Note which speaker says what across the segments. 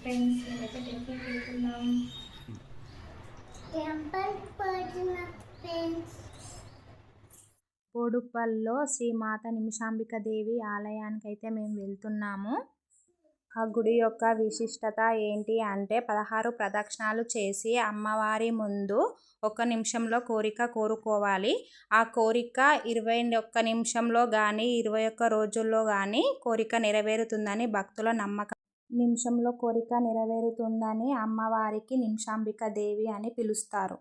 Speaker 1: Friends మేమైతే టెంపుల్కి వెళ్తున్నాం. బోడుప్పల్లో శ్రీ మాత నిమిషాంబిక దేవి ఆలయానికి అయితే మేము వెళ్తున్నాము. ఆ గుడి యొక్క విశిష్టత ఏంటి అంటే 16 ప్రదక్షిణాలు చేసి అమ్మవారి ముందు 1 నిమిషంలో కోరిక కోరుకోవాలి. ఆ కోరిక 21 నిమిషంలో కానీ 21 రోజుల్లో కానీ కోరిక నెరవేరుతుందని భక్తుల నమ్మకం. నిమిషంలో కోరిక నెరవేరుతుందని అమ్మవారికి నిమిషాంబిక దేవి అని పిలుస్తారు.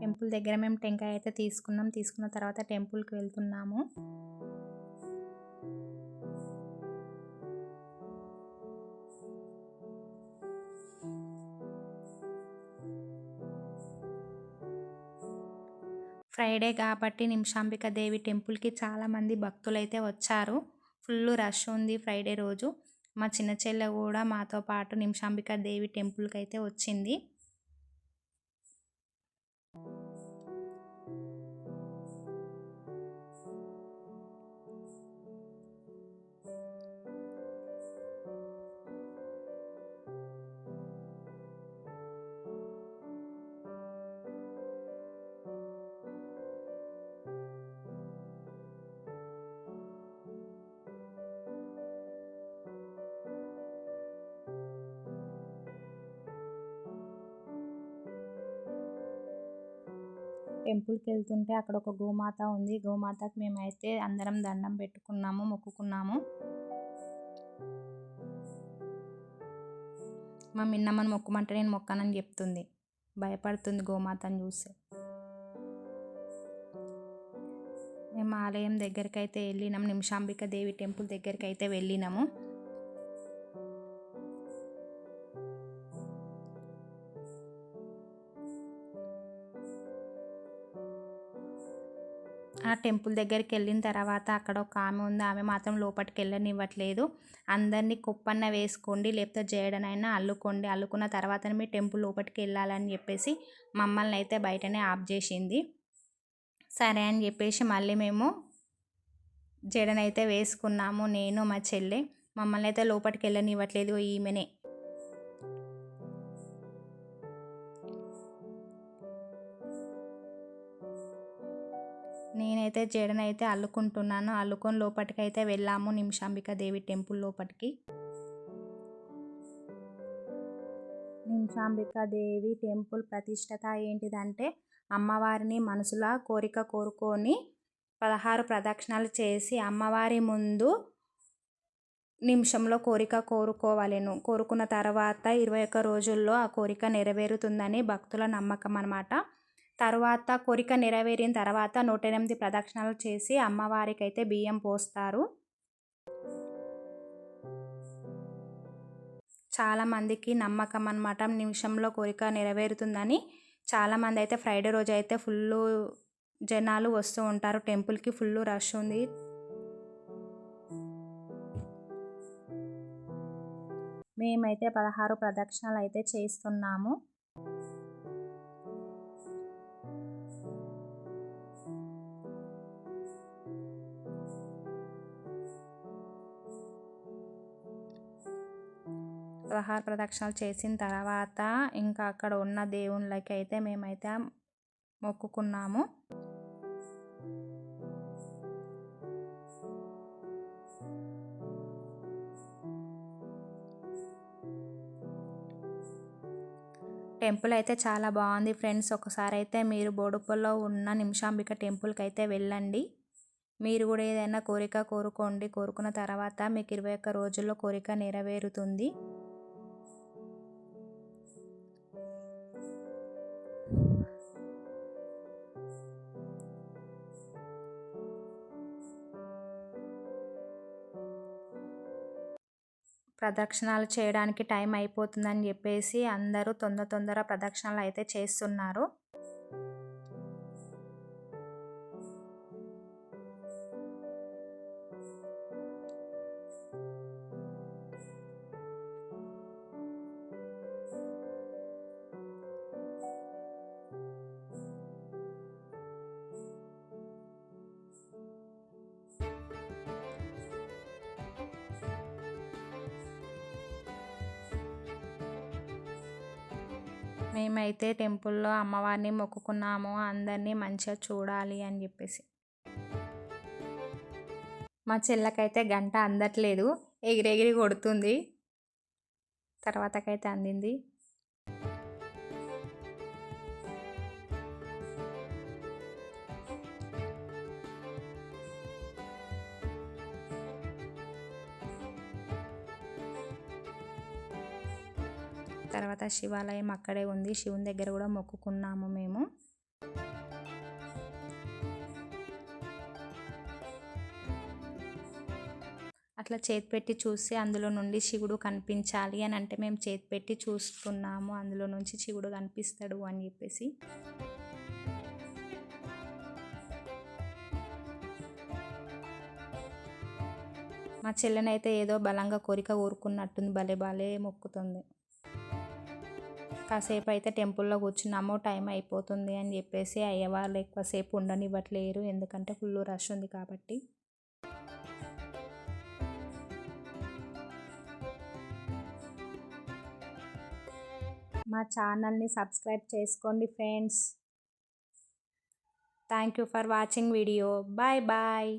Speaker 1: టెంపుల్ దగ్గర మేము టెంకాయ అయితే తీసుకున్న తర్వాత టెంపుల్కి వెళ్తున్నాము. ఫ్రైడే కాబట్టి నిమిషాంబిక దేవి టెంపుల్కి చాలామంది భక్తులు అయితే వచ్చారు. ఫుల్ రష్ ఉంది ఫ్రైడే రోజు. మా చిన్న చెల్లె కూడా మాతో పాటు నిమిషాంబిక దేవి టెంపుల్కి అయితే వచ్చింది. టెంపుల్కి వెళ్తుంటే అక్కడ ఒక గోమాత ఉంది. గోమాతకి మేమైతే అందరం దండం పెట్టుకున్నాము, మొక్కుకున్నాము. మా మిన్నమ్మని మొక్కమంటే నేను మొక్కనని చెప్తుంది. భయపడుతుంది గోమాతను చూసి. మేము ఆలయం దగ్గరికి అయితే వెళ్ళినాం. నిమిషాంబిక దేవి టెంపుల్ దగ్గరికి అయితే వెళ్ళినాము. ఆ టెంపుల్ దగ్గరికి వెళ్ళిన తర్వాత అక్కడ ఒక ఆమె ఉంది. ఆమె మాత్రం లోపలికి వెళ్ళనివ్వట్లేదు. అందరినీ కొప్పన్న వేసుకోండి, లేకపోతే జేడనైనా అల్లుకోండి, అల్లుకున్న తర్వాతనే మీ టెంపుల్ లోపలికి వెళ్ళాలని చెప్పేసి మమ్మల్ని అయితే బయటనే ఆఫ్ చేసింది. సరే అని చెప్పేసి మళ్ళీ మేము జడనైతే వేసుకున్నాము. నేను మా చెల్లె. మమ్మల్ని అయితే లోపలికి వెళ్ళనివ్వట్లేదు ఈమెనే. నేనైతే జడనైతే అల్లుకుంటున్నాను. అల్లుకొని లోపలికి అయితే వెళ్ళాము నిమిషాంబిక దేవి టెంపుల్ లోపలికి. నిమిషాంబిక దేవి టెంపుల్ ప్రతిష్టత ఏంటిదంటే అమ్మవారిని మనసులా కోరిక కోరుకొని 16 ప్రదక్షిణాలు చేసి అమ్మవారి ముందు నిమిషంలో కోరిక కోరుకోవాలను. కోరుకున్న తర్వాత 21 రోజుల్లో ఆ కోరిక నెరవేరుతుందని భక్తుల నమ్మకం అన్నమాట. తర్వాత కోరిక నెరవేరిన తర్వాత 108 ప్రదక్షిణాలు చేసి అమ్మవారికి అయితే బియ్యం పోస్తారు. చాలామందికి నమ్మకం అన్నమాట నిమిషంలో కోరిక నెరవేరుతుందని. చాలామంది అయితే ఫ్రైడే రోజు అయితే ఫుల్ జనాలు వస్తూ ఉంటారు. టెంపుల్కి ఫుల్ రష్ ఉంది. మేమైతే 16 ప్రదక్షిణాలు అయితే చేస్తున్నాము. ప్రదక్షిణాలు చేసిన తర్వాత ఇంకా అక్కడ ఉన్న దేవుళ్ళకి అయితే మేమైతే మొక్కుకున్నాము. టెంపుల్ అయితే చాలా బాగుంది ఫ్రెండ్స్. ఒకసారి అయితే మీరు బోడుప్పల్లో ఉన్న నిమిషాంబిక టెంపుల్కి అయితే వెళ్ళండి. మీరు కూడా ఏదైనా కోరిక కోరుకోండి. కోరుకున్న తర్వాత మీకు 21 రోజుల్లో కోరిక నెరవేరుతుంది. ప్రదక్షిణాలు చేయడానికి టైం అయిపోతుందని చెప్పేసి అందరూ తొందర ప్రదక్షిణాలు అయితే చేస్తున్నారు. మేమైతే టెంపుల్లో అమ్మవారిని మొక్కుకున్నాము, అందరినీ మంచిగా చూడాలి అని చెప్పేసి. మా చెల్లకైతే గంట అందట్లేదు, ఎగిరెగిరి కొడుతుంది. తర్వాతకైతే అందింది. తర్వాత శివాలయం అక్కడే ఉంది, శివుని దగ్గర కూడా మొక్కుకున్నాము మేము. అట్లా చేతి పెట్టి చూసి అందులో నుండి శివుడు కనిపించాలి అని అంటే మేము చేతి పెట్టి చూస్తున్నాము, అందులో నుంచి శివుడు కనిపిస్తాడు అని చెప్పేసి. మా చెల్లెనైతే ఏదో బలంగా కోరిక కోరుకున్నట్టుంది, భలే మొక్కుతుంది. కాసేపు అయితే టెంపుల్లో కూర్చున్నాము, టైం అయిపోతుంది అని చెప్పేసి అయ్యవాళ్ళు ఎక్కువసేపు ఉండనివ్వట్లేరు, ఎందుకంటే ఫుల్ రష్ ఉంది కాబట్టి. మా ఛానల్ని సబ్స్క్రైబ్ చేసుకోండి friends. Thank you for watching video. Bye.